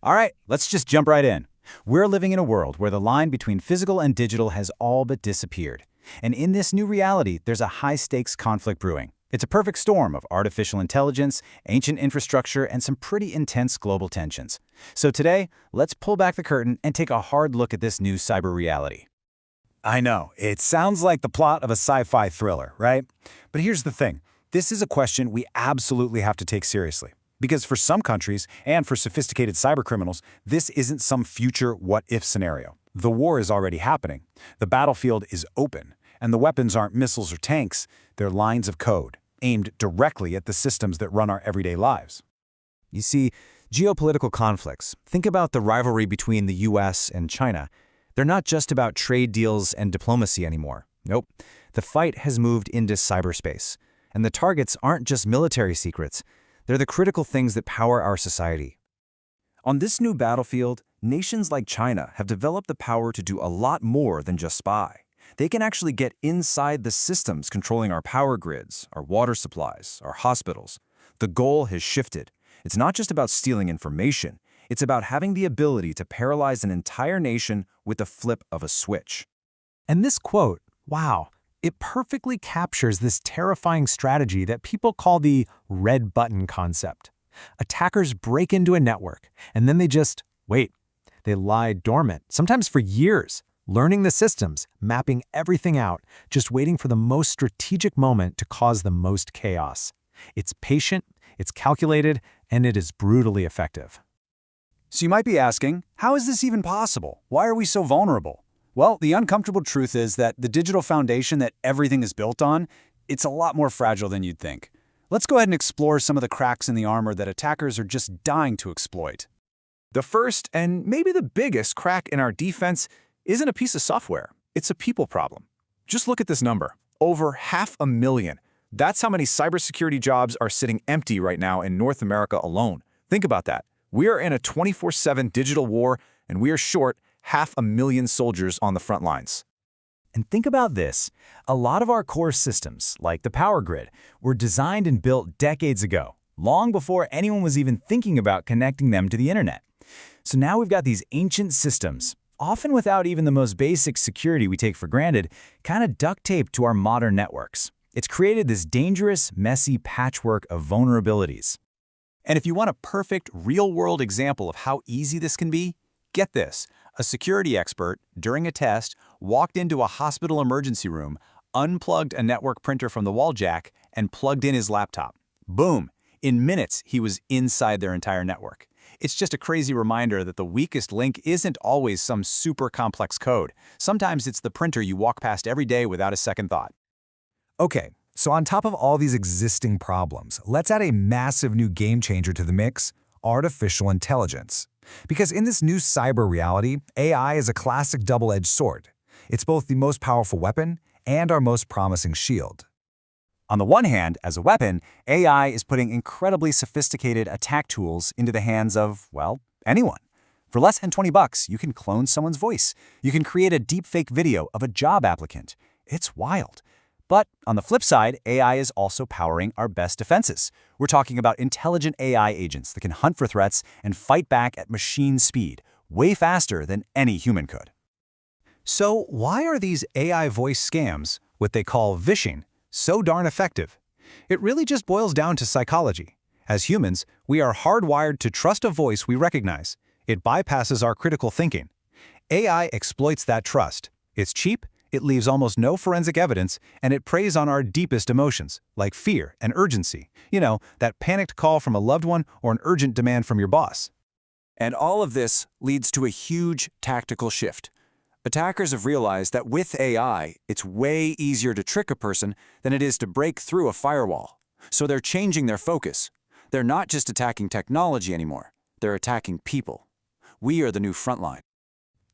All right, let's just jump right in. We're living in a world where the line between physical and digital has all but disappeared. And in this new reality, there's a high-stakes conflict brewing. It's a perfect storm of artificial intelligence, ancient infrastructure, and some pretty intense global tensions. So today, let's pull back the curtain and take a hard look at this new cyber reality. I know, it sounds like the plot of a sci-fi thriller, right? But here's the thing. This is a question we absolutely have to take seriously. Because for some countries, and for sophisticated cybercriminals, this isn't some future what-if scenario. The war is already happening. The battlefield is open. And the weapons aren't missiles or tanks, they're lines of code, aimed directly at the systems that run our everyday lives. You see, geopolitical conflicts, think about the rivalry between the US and China. They're not just about trade deals and diplomacy anymore. Nope. The fight has moved into cyberspace. And the targets aren't just military secrets. They're the critical things that power our society. On this new battlefield, nations like China have developed the power to do a lot more than just spy. They can actually get inside the systems controlling our power grids, our water supplies, our hospitals. The goal has shifted. It's not just about stealing information. It's about having the ability to paralyze an entire nation with the flip of a switch. And this quote, wow, it perfectly captures this terrifying strategy that people call the red button concept. Attackers break into a network, and then they just wait. They lie dormant, sometimes for years, learning the systems, mapping everything out, just waiting for the most strategic moment to cause the most chaos. It's patient, it's calculated, and it is brutally effective. So you might be asking, how is this even possible? Why are we so vulnerable? Well, the uncomfortable truth is that the digital foundation that everything is built on, it's a lot more fragile than you'd think. Let's go ahead and explore some of the cracks in the armor that attackers are just dying to exploit. The first, and maybe the biggest crack in our defense isn't a piece of software. It's a people problem. Just look at this number. Over 500,000. That's how many cybersecurity jobs are sitting empty right now in North America alone. Think about that. We are in a 24/7 digital war, and we are short 500,000 soldiers on the front lines. And think about this. A lot of our core systems, like the power grid, were designed and built decades ago, long before anyone was even thinking about connecting them to the internet. So now we've got these ancient systems, often without even the most basic security we take for granted, kind of duct taped to our modern networks. It's created this dangerous, messy patchwork of vulnerabilities. And if you want a perfect, real-world example of how easy this can be, get this. A security expert, during a test, walked into a hospital emergency room, unplugged a network printer from the wall jack, and plugged in his laptop. Boom! In minutes, he was inside their entire network. It's just a crazy reminder that the weakest link isn't always some super complex code. Sometimes it's the printer you walk past every day without a second thought. Okay, so on top of all these existing problems, let's add a massive new game changer to the mix: artificial intelligence. Because in this new cyber reality, AI is a classic double-edged sword. It's both the most powerful weapon and our most promising shield. On the one hand, as a weapon, AI is putting incredibly sophisticated attack tools into the hands of, well, anyone. For less than $20, you can clone someone's voice. You can create a deepfake video of a job applicant. It's wild. But on the flip side, AI is also powering our best defenses. We're talking about intelligent AI agents that can hunt for threats and fight back at machine speed, way faster than any human could. So why are these AI voice scams, what they call vishing, so darn effective? It really just boils down to psychology. As humans, we are hardwired to trust a voice we recognize. It bypasses our critical thinking. AI exploits that trust. It's cheap, it leaves almost no forensic evidence, and it preys on our deepest emotions, like fear and urgency. You know, that panicked call from a loved one or an urgent demand from your boss. And all of this leads to a huge tactical shift. Attackers have realized that with AI, it's way easier to trick a person than it is to break through a firewall. So they're changing their focus. They're not just attacking technology anymore. They're attacking people. We are the new frontline.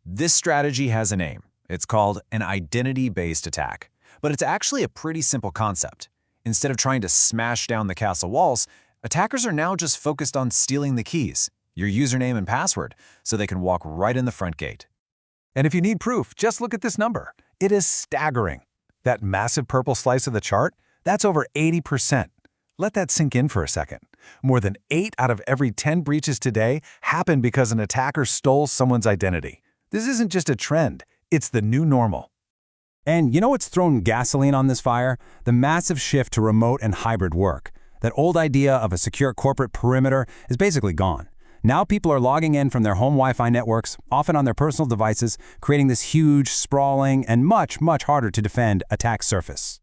This strategy has a name. It's called an identity-based attack. But it's actually a pretty simple concept. Instead of trying to smash down the castle walls, attackers are now just focused on stealing the keys, your username and password, so they can walk right in the front gate. And if you need proof, just look at this number. It is staggering. That massive purple slice of the chart, that's over 80%. Let that sink in for a second. More than 8 out of every 10 breaches today happen because an attacker stole someone's identity. This isn't just a trend, it's the new normal. And you know what's thrown gasoline on this fire? The massive shift to remote and hybrid work. That old idea of a secure corporate perimeter is basically gone. Now people are logging in from their home Wi-Fi networks, often on their personal devices, creating this huge, sprawling, and much harder to defend attack surface.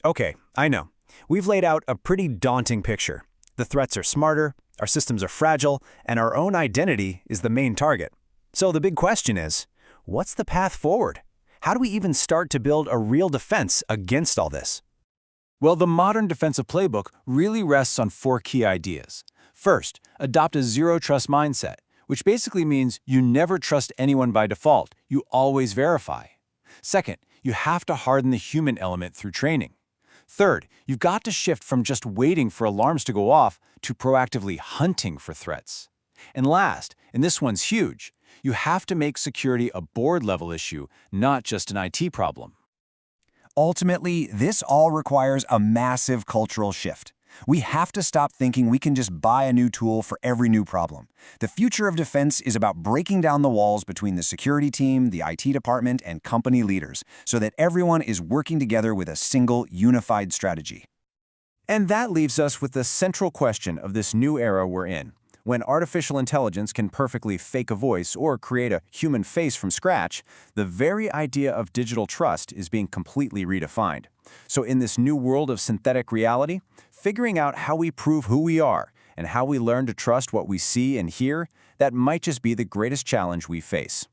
Okay, I know. We've laid out a pretty daunting picture. The threats are smarter, our systems are fragile, and our own identity is the main target. So the big question is, what's the path forward? How do we even start to build a real defense against all this? Well, the modern defensive playbook really rests on 4 key ideas. First, adopt a zero-trust mindset, which basically means you never trust anyone by default. You always verify. Second, you have to harden the human element through training. Third, you've got to shift from just waiting for alarms to go off to proactively hunting for threats. And last, and this one's huge, you have to make security a board-level issue, not just an IT problem. Ultimately, this all requires a massive cultural shift. We have to stop thinking we can just buy a new tool for every new problem. The future of defense is about breaking down the walls between the security team, the IT department, and company leaders, so that everyone is working together with a single, unified strategy. And that leaves us with the central question of this new era we're in. When artificial intelligence can perfectly fake a voice or create a human face from scratch, the very idea of digital trust is being completely redefined. So in this new world of synthetic reality, figuring out how we prove who we are and how we learn to trust what we see and hear, that might just be the greatest challenge we face.